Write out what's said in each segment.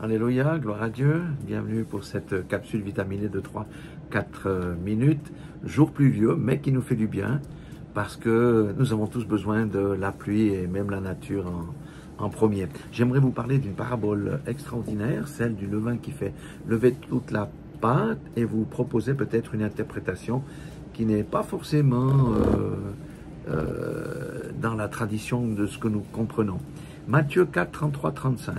Alléluia, gloire à Dieu. Bienvenue pour cette capsule vitaminée de 3-4 minutes. Jour pluvieux, mais qui nous fait du bien parce que nous avons tous besoin de la pluie et même la nature en premier. J'aimerais vous parler d'une parabole extraordinaire, celle du levain qui fait lever toute la pâte, et vous proposer peut-être une interprétation qui n'est pas forcément dans la tradition de ce que nous comprenons. Matthieu 4, 33, 35.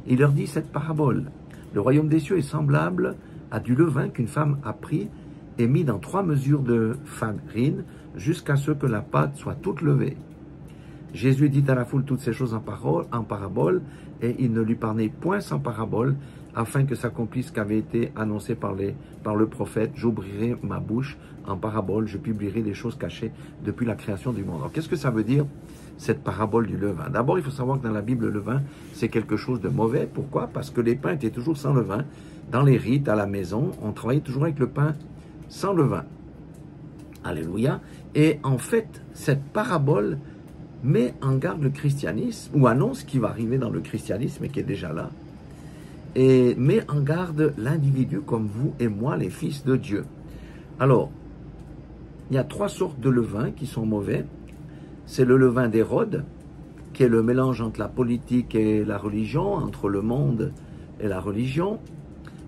Il leur dit cette parabole. Le royaume des cieux est semblable à du levain qu'une femme a pris et mis dans 3 mesures de farine jusqu'à ce que la pâte soit toute levée. Jésus dit à la foule toutes ces choses en parabole, et il ne lui parlait point sans parabole, afin que s'accomplisse ce qui avait été annoncé par le prophète. J'ouvrirai ma bouche en parabole, je publierai des choses cachées depuis la création du monde. Alors qu'est-ce que ça veut dire, cette parabole du levain? D'abord, il faut savoir que dans la Bible, le levain, c'est quelque chose de mauvais. Pourquoi? Parce que les pains étaient toujours sans levain. Dans les rites, à la maison, on travaillait toujours avec le pain sans levain. Alléluia. Et en fait, cette parabole met en garde le christianisme, ou annonce ce qui va arriver dans le christianisme et qui est déjà là, et met en garde l'individu comme vous et moi, les fils de Dieu. Alors, il y a 3 sortes de levain qui sont mauvais. C'est le levain d'Hérode, qui est le mélange entre la politique et la religion, entre le monde et la religion.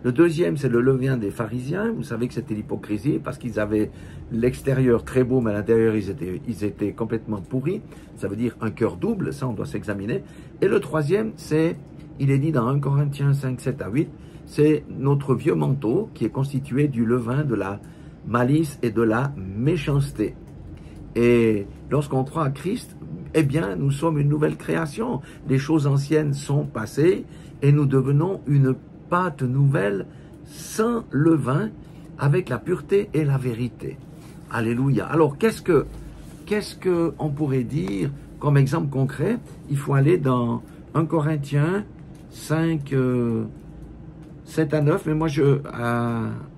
Le deuxième, c'est le levain des pharisiens. Vous savez que c'était l'hypocrisie, parce qu'ils avaient l'extérieur très beau, mais à l'intérieur, ils étaient complètement pourris. Ça veut dire un cœur double, ça on doit s'examiner. Et le troisième, c'est, il est dit dans 1 Corinthiens 5, 7 à 8, c'est notre vieux manteau qui est constitué du levain de la malice et de la méchanceté. Et lorsqu'on croit à Christ, eh bien, nous sommes une nouvelle création. Les choses anciennes sont passées et nous devenons une pâte nouvelle sans levain, avec la pureté et la vérité. Alléluia. Alors, qu'est-ce que on pourrait dire comme exemple concret? Il faut aller dans 1 Corinthiens 5, 7 à 9, mais moi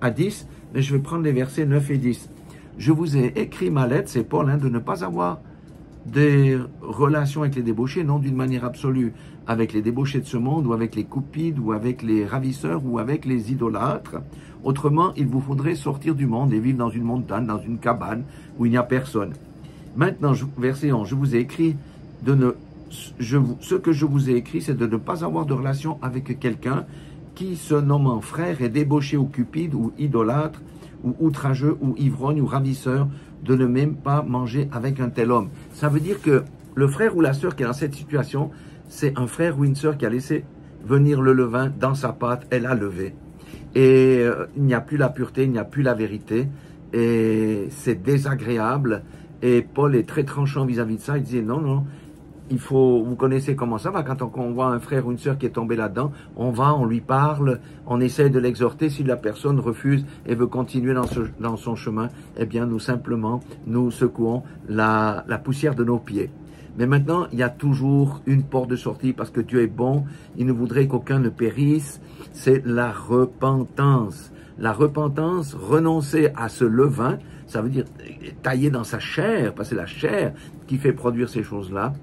à 10, mais je vais prendre les versets 9 et 10. Je vous ai écrit ma lettre, c'est Paul, de ne pas avoir des relations avec les débauchés, non d'une manière absolue avec les débauchés de ce monde, ou avec les cupides, ou avec les ravisseurs, ou avec les idolâtres. Autrement, il vous faudrait sortir du monde et vivre dans une montagne, dans une cabane, où il n'y a personne. Maintenant, verset 11, je vous ai écrit ce que je vous ai écrit, c'est de ne pas avoir de relation avec quelqu'un qui, se nommant frère, est débauché ou cupide, ou idolâtre, ou outrageux, ou ivrogne, ou ravisseur, de ne même pas manger avec un tel homme. Ça veut dire que le frère ou la sœur qui est dans cette situation, c'est un frère ou une sœur qui a laissé venir le levain dans sa pâte, elle a levé. Et il n'y a plus la pureté, il n'y a plus la vérité, et c'est désagréable. Et Paul est très tranchant vis-à-vis de ça, il disait non, non, il faut, vous connaissez comment ça va, quand on voit un frère ou une sœur qui est tombé là-dedans, on lui parle, on essaie de l'exhorter. Si la personne refuse et veut continuer dans son chemin, eh bien nous simplement, nous secouons la poussière de nos pieds. Mais maintenant, il y a toujours une porte de sortie, parce que Dieu est bon, il ne voudrait qu'aucun ne périsse, c'est la repentance. La repentance, renoncer à ce levain, ça veut dire tailler dans sa chair, parce que c'est la chair qui fait produire ces choses-là,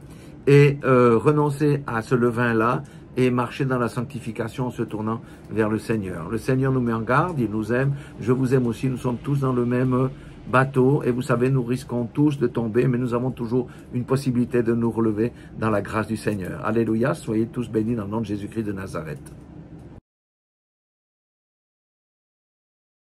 et renoncer à ce levain-là et marcher dans la sanctification en se tournant vers le Seigneur. Le Seigneur nous met en garde, il nous aime, je vous aime aussi, nous sommes tous dans le même bateau, et vous savez, nous risquons tous de tomber, mais nous avons toujours une possibilité de nous relever dans la grâce du Seigneur. Alléluia, soyez tous bénis dans le nom de Jésus-Christ de Nazareth.